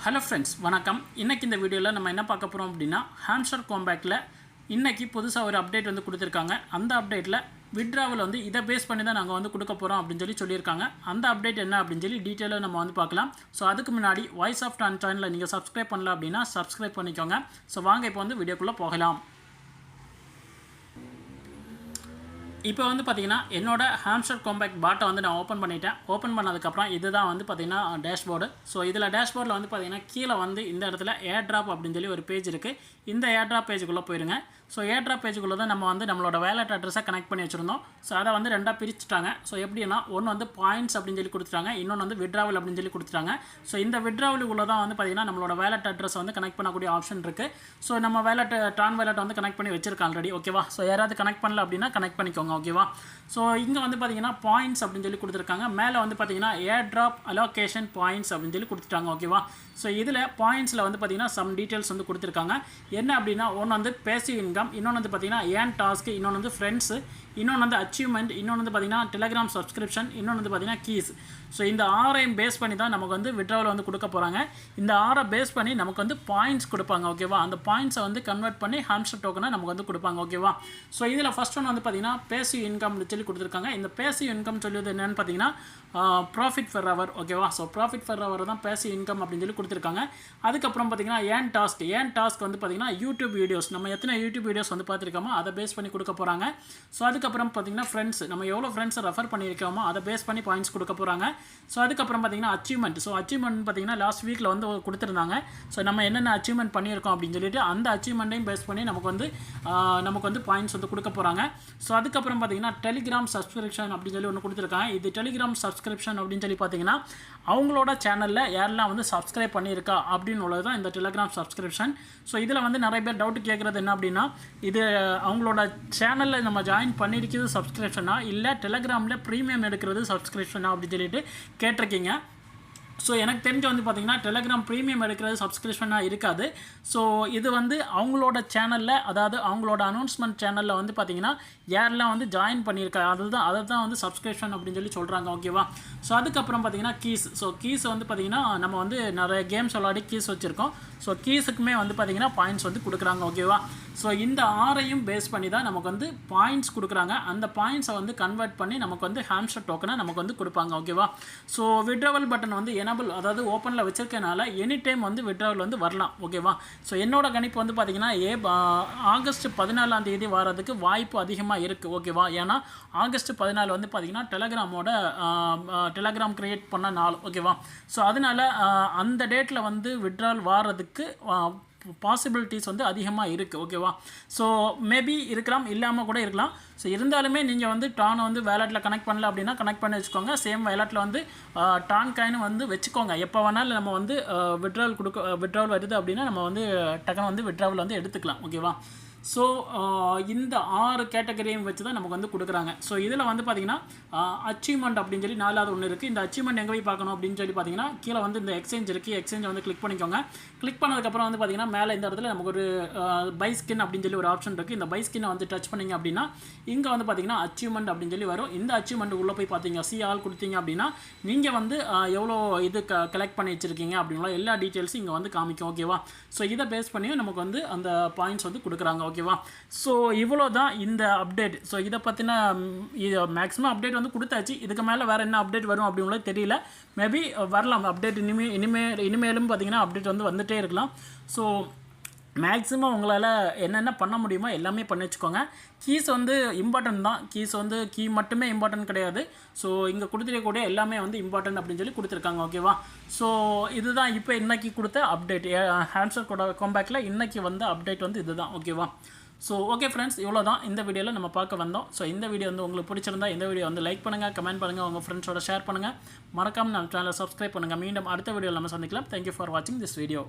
Hello friends வணக்கம். இன்றைக்கி இந்த வீடியோவில் நம்ம என்ன பார்க்க போகிறோம் அப்படின்னா, ஹாம்ஸ்டர் காம்பேக்டில் இன்றைக்கி புதுசாக ஒரு அப்டேட் வந்து கொடுத்துருக்காங்க. அந்த அப்டேட்டில் விட்ராவல் வந்து இதை பேஸ் பண்ணி தான் நாங்கள் வந்து கொடுக்க போகிறோம் அப்படின்னு சொல்லியிருக்காங்க. அந்த அப்டேட் என்ன அப்படின்னு சொல்லி டீட்டெயிலாக நம்ம வந்து பார்க்கலாம். ஸோ அதுக்கு முன்னாடி வாய்ஸ் ஆஃப் டான் சேனலில் நீங்கள் சப்ஸ்கிரைப் பண்ணல அப்படின்னா சப்ஸ்கிரைப் பண்ணிக்கோங்க. ஸோ வாங்க இப்போ வந்து வீடியோக்குள்ளே போகலாம். இப்போ வந்து பார்த்திங்கன்னா என்னோட ஹாம்ஸ்டர் காம்பேக்ட் பாட்டை வந்து நான் ஓப்பன் பண்ணிட்டேன். ஓப்பன் பண்ணதுக்கப்புறம் இதுதான் வந்து பார்த்திங்கன்னா டேஷ்போர்டு. ஸோ இதில் டேஷ்போர்டில் வந்து பார்த்திங்கன்னா கீழே வந்து இந்த இடத்துல ஏர் ட்ராப் அப்படின்னு சொல்லி ஒரு பேஜ் இருக்குது. இந்த ஏர் ட்ராப் பேஜுக்குள்ளே போயிருங்க. ஸோ ஏர் ட்ராப் பேஜுக்குள்ளே தான் நம்ம வந்து நம்மளோட வேலட் அட்ரஸை கனெக்ட் பண்ணி வச்சுருந்தோம். ஸோ அதை வந்து ரெண்டாக பிரிச்சுட்டாங்க. ஸோ எப்படின்னா ஒன்று வந்து பாயிண்ட்ஸ் அப்படின்னு சொல்லி கொடுத்துட்டாங்க, இன்னொன்று வந்து விட்ராவல் அப்படின்னு சொல்லி கொடுத்துட்டாங்க. ஸோ இந்த விட்ராவலுக்குள்ளே தான் வந்து பார்த்திங்கன்னா நம்மளோட வேலட் அட்ரஸை வந்து கனெக்ட் பண்ணக்கூடிய ஆப்ஷன் இருக்குது. ஸோ நம்ம வேலட் டான் வேலட் வந்து கனெக்ட் பண்ணி வச்சிருக்கோம் ஆல்ரெடி. ஓகேவா? ஸோ யாராவது கனெக்ட் பண்ணல அப்படின்னா கனெக்ட் பண்ணிக்கோங்க. ஓகேவா? ஸோ இங்கே வந்து பார்த்தீங்கன்னா பாயிண்ட்ஸ் அப்படின்னு சொல்லி கொடுத்துருக்காங்க. மேலே வந்து பார்த்தீங்கன்னா ஏர் ட்ராப் அலோகேஷன் பாயிண்ட்ஸ் அப்படின்னு சொல்லி கொடுத்துட்டாங்க. ஓகேவா? ஸோ இதில் பாயிண்ட்ஸில் வந்து பார்த்தீங்கன்னா சம் டீட்டெயில்ஸ் வந்து கொடுத்துருக்காங்க. என்ன அப்படின்னா ஒன்று வந்து பேசிவ் இன்கம், இன்னொன்று வந்து பார்த்தீங்கன்னா ஏன் டாஸ்க்கு, இன்னொன்று வந்து ஃப்ரெண்ட்ஸு, இன்னொன்று வந்து அச்சீவ்மெண்ட், இன்னொன்று வந்து பார்த்தீங்கன்னா டெலிகிராம் சப்ஸ்கிரிப்ஷன், இன்னொன்று வந்து பார்த்தீங்கன்னா கீஸ். ஸோ இந்த 6ஐயும் பேஸ் பண்ணி தான் நமக்கு வந்து விட்ராவல் வந்து கொடுக்க போகிறாங்க. இந்த 6ஐ பேஸ் பண்ணி நமக்கு வந்து பாயிண்ட்ஸ் கொடுப்பாங்க. ஓகேவா? அந்த பாயிண்ட்ஸை வந்து கன்வெர்ட் பண்ணி ஹாம்ஸ்டர் டோக்கனை நமக்கு வந்து கொடுப்பாங்க. ஓகேவா? ஸோ இதில் ஃபஸ்ட் ஒன்று வந்து பார்த்தீங்கன்னா பேசிவ் இன்கம் சொல்லி கொடுத்துருக்காங்க. இந்த பேசிவ் இன்கம் சொல்லியது என்னென்னு பார்த்தீங்கன்னா ப்ராஃபிட் ஃபர் ஹவர். ஓகேவா? ஸோ ப்ராஃபிட் ஃபர் ஹவர் தான் பேசிவ் இன்கம் அப்படின்னு சொல்லி கொடுத்துருக்காங்க. அதுக்கப்புறம் பார்த்தீங்கன்னா ஏன் டாஸ்க் வந்து பார்த்தீங்கன்னா யூடியூப் வீடியோஸ், நம்ம எத்தனை யூடியூப் வீடியோஸ் வந்து பார்த்துருக்கோமோ அதை பேஸ் பண்ணி கொடுக்க போகிறாங்க. ஸோ அதுக்கப்புறம் பார்த்தீங்கன்னா ஃப்ரெண்ட்ஸ், நம்ம எவ்வளோ ஃப்ரெண்ட்ஸை ரெஃபர் பண்ணியிருக்கோமோ அதை பேஸ் பண்ணி பாயிண்ட்ஸ் கொடுக்க போகிறாங்க. ஸோ அதுக்கப்புறம் பார்த்தீங்கன்னா அச்சீவ்மெண்ட். ஸோ அச்சீவ்மெண்ட் பார்த்தீங்கன்னா லாஸ்ட் வீக்கில் வந்து கொடுத்துருந்தாங்க. ஸோ நம்ம என்னென்ன அச்சீவ்மெண்ட் பண்ணியிருக்கோம் அப்படின்னு சொல்லிட்டு அந்த அச்சீவ்மெண்ட்டையும் பேஸ் பண்ணி நமக்கு வந்து பாயிண்ட்ஸ் வந்து கொடுக்க போகிறாங்க. ஸோ அதுக்கப்புறம் பார்த்தீங்கன்னா டெலிகிராம் சப்ஸ்கிரிப்ஷன் அப்படின்னு சொல்லி ஒன்று கொடுத்துருக்காங்க. இது டெலிகிராம் சப்ஸ்கிரிப்ஷன் அப்படின்னு சொல்லி பார்த்தீங்கன்னா அவங்களோட சேனலில் யாரெல்லாம் வந்து சப்ஸ்கிரைப் பண்ணியிருக்கா அப்படின்னு உள்ளது தான் இந்த டெலிகிராம் சப்ஸ்கிரிப்ஷன். ஸோ இதில் வந்து நிறைய பேர் டவுட் கேட்குறது என்ன அப்படின்னா, இது அவங்களோட சேனலில் நம்ம ஜாயின் பண்ணியிருக்கிறது சப்ஸ்கிரிப்ஷனா இல்லை டெலிகிராமில் ப்ரீமியம் எடுக்கிறது சப்ஸ்கிரிப்ஷனா அப்படின்னு சொல்லிட்டு கேட்டிருக்கீங்க. ஸோ எனக்கு தெரிஞ்ச வந்து பார்த்திங்கன்னா டெலிகிராம் ப்ரீமியம் எடுக்கிறது சப்ஸ்கிரிப்ஷனாக இருக்காது. ஸோ இது வந்து அவங்களோட சேனலில், அதாவது அவங்களோட அனௌன்ஸ்மெண்ட் சேனலில் வந்து பார்த்திங்கன்னா யாரெல்லாம் வந்து ஜாயின் பண்ணியிருக்கா அதை தான் வந்து சப்ஸ்கிரிப்ஷன் அப்படின்னு சொல்லி சொல்கிறாங்க. ஓகேவா? ஸோ அதுக்கப்புறம் பார்த்திங்கன்னா கீஸ். ஸோ கீஸ் வந்து பார்த்திங்கன்னா நம்ம வந்து நிறைய கேம்ஸ் விளாடி கீஸ் வச்சுருக்கோம். ஸோ கீஸுக்குமே வந்து பார்த்திங்கன்னா பாயிண்ட்ஸ் வந்து கொடுக்குறாங்க. ஓகேவா? ஸோ இந்த 6ஐயும் பேஸ் பண்ணி தான் நமக்கு வந்து பாயிண்ட்ஸ் கொடுக்குறாங்க. அந்த பாயிண்ட்ஸை வந்து கன்வெர்ட் பண்ணி நமக்கு வந்து ஹாம்ஸ்டர் டோக்கனை நமக்கு வந்து கொடுப்பாங்க. ஓகேவா? ஸோ விட்ராவல் பட்டன் வந்து எனபிள், அதாவது ஓப்பனில் வச்சிருக்கனால எனி டைம் வந்து விட்ராவல் வந்து வரலாம். ஓகேவா? ஸோ என்னோட கணிப்பு வந்து பார்த்திங்கன்னா ஆகஸ்ட் 14ஆம் தேதி வரதுக்கு வாய்ப்பு அதிகமாக இருக்குது. ஓகேவா? ஏன்னா ஆகஸ்ட் 14 வந்து பார்த்திங்கன்னா டெலிகிராம் க்ரியேட் பண்ண நாள். ஓகேவா? ஸோ அதனால் அந்த டேட்டில் வந்து விட்ராவல் வாரதுக்கு பாசிபிலிட்டிஸ் வந்து அதிகமாக இருக்குது. ஓகேவா? ஸோ மேபி இருக்கலாம், இல்லாமல் கூட இருக்கலாம். ஸோ இருந்தாலுமே நீங்கள் வந்து டானை வந்து வேலட்டில் கனெக்ட் பண்ணல அப்படின்னா கனெக்ட் பண்ணி வச்சுக்கோங்க. சேம் வேலட்டில் வந்து டான் காயின் வந்து வச்சுக்கோங்க. எப்போ வேணாலும் நம்ம வந்து விட்ராவல் வருது அப்படின்னா நம்ம வந்து டக்குன்னு வந்து விட்ராவல் வந்து எடுத்துக்கலாம். ஓகேவா? ஸோ இந்த 6 கேட்டகரியும் வச்சு தான் நமக்கு வந்து கொடுக்குறாங்க. ஸோ இதில் வந்து பார்த்திங்கன்னா அச்சீவ்மெண்ட் அப்படின்னு சொல்லி 4வது ஒன்று இருக்குது. இந்த அச்சீவ்மெண்ட் எங்கே போய் பார்க்கணும் அப்படின்னு சொல்லி பார்த்தீங்கன்னா கீழே வந்து இந்த எக்ஸ்சேஞ்ச் இருக்குது. எக்ஸ்சேஞ்சை வந்து கிளிக் பண்ணிக்கோங்க. கிளிக் பண்ணதுக்கப்புறம் வந்து பார்த்திங்கன்னா மேலே இந்த இடத்துல நமக்கு ஒரு பை ஸ்கின் அப்படின்னு சொல்லி ஒரு ஆப்ஷன் இருக்குது. இந்த பை ஸ்கின்னை வந்து டச் பண்ணிங்க அப்படின்னா இங்கே வந்து பார்த்திங்கன்னா அச்சீவ்மெண்ட் அப்படின்னு சொல்லி வரும். இந்த அச்சீவ்மெண்ட் உள்ளே போய் பார்த்தீங்க ஆல் கொடுத்தீங்க அப்படின்னா நீங்கள் வந்து எவ்வளோ இது கலெக்ட் பண்ணி வச்சுருக்கீங்க அப்படின்னா எல்லா டீட்டெயில்ஸும் இங்கே வந்து காமிக்கும். ஓகேவா? ஸோ இதை பேஸ் பண்ணியும் நமக்கு வந்து அந்த பாயிண்ட்ஸ் வந்து கொடுக்குறாங்க. ஓகேவா? ஸோ இவ்வளோ தான் இந்த அப்டேட். ஸோ இதை பற்றின மேக்ஸிமம் அப்டேட் வந்து கொடுத்தாச்சு. இதுக்கு மேலே வேறு என்ன அப்டேட் வரும் அப்படின்றது தெரியல. மேபி வரலாம் அப்டேட். இனிமேலும் பார்த்திங்கன்னா அப்டேட் வந்து வந்துகிட்டே இருக்கலாம். ஸோ மேக்ஸிமம் உங்களால் என்னென்ன பண்ண முடியுமோ எல்லாமே பண்ணி வச்சுக்கோங்க. கீஸ் வந்து இம்பார்ட்டன்ட் தான். கீஸ் வந்து கீ மட்டுமே இம்பார்ட்டன்ட் கிடையாது. ஸோ இங்கே கொடுத்துருக்கக்கூடிய எல்லாமே வந்து இம்பார்ட்டன்ட் அப்படின்னு சொல்லி கொடுத்துருக்காங்க. ஓகேவா? ஸோ இதுதான் இப்போ இன்றைக்கி கொடுத்த அப்டேட். ஹாம்ஸ்டர் காம்பேக்டில் இன்றைக்கி வந்த அப்டேட் வந்து இதுதான். ஓகேவா? ஸோ ஓகே ஃப்ரெண்ட்ஸ், இவ்வளோ தான் இந்த வீடியோவில் நம்ம பார்க்க வந்தோம். ஸோ இந்த வீடியோ வந்து உங்களுக்கு பிடிச்சிருந்தா இந்த வீடியோ வந்து லைக் பண்ணுங்கள், கமெண்ட் பண்ணுங்கள், உங்கள் ஃப்ரெண்ட்ஸோட ஷேர் பண்ணுங்கள். மறக்காமல் நம்ம சேனலை சப்ஸ்கிரைப் பண்ணுங்கள். மீண்டும் அடுத்த வீடியோவில் நம்ம சந்திக்கலாம். தேங்க்யூ ஃபார் வாட்சிங் திஸ் வீடியோ.